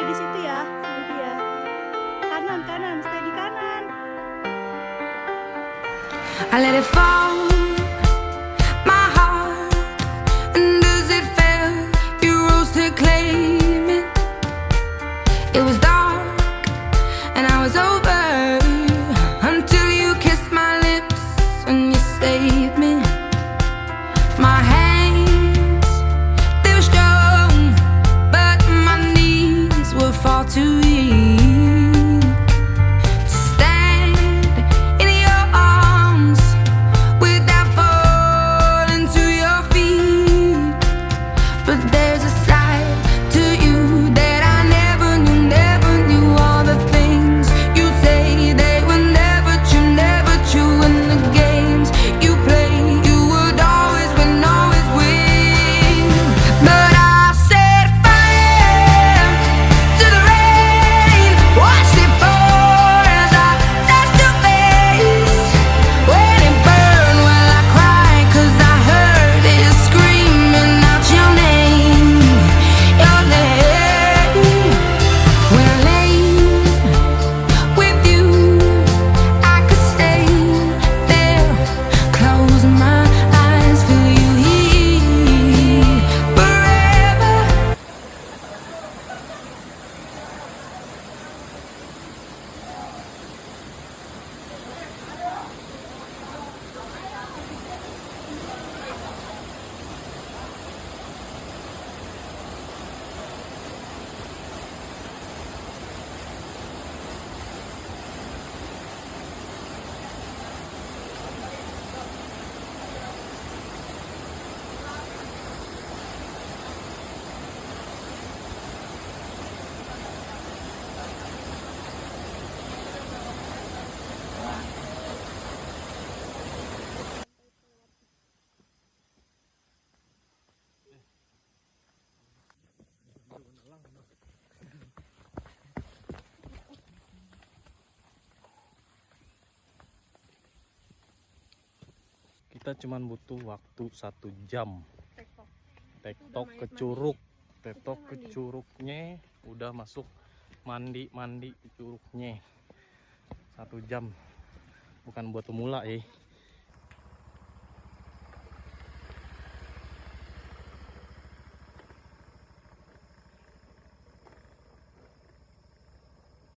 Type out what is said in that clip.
di situ ya. Ini dia. Kanan, kanan, stay di kanan. I let it fall, my heart, and as it fell, you rose to claim it. It was dark, and I was over, until you kissed my lips, and you saved me. My hands, they were strong, but my knees were far too weak. Kita cuman butuh waktu 1 jam. Tektok ke curug, tektok ke curugnya, udah masuk mandi ke curugnya. 1 jam, bukan buat pemula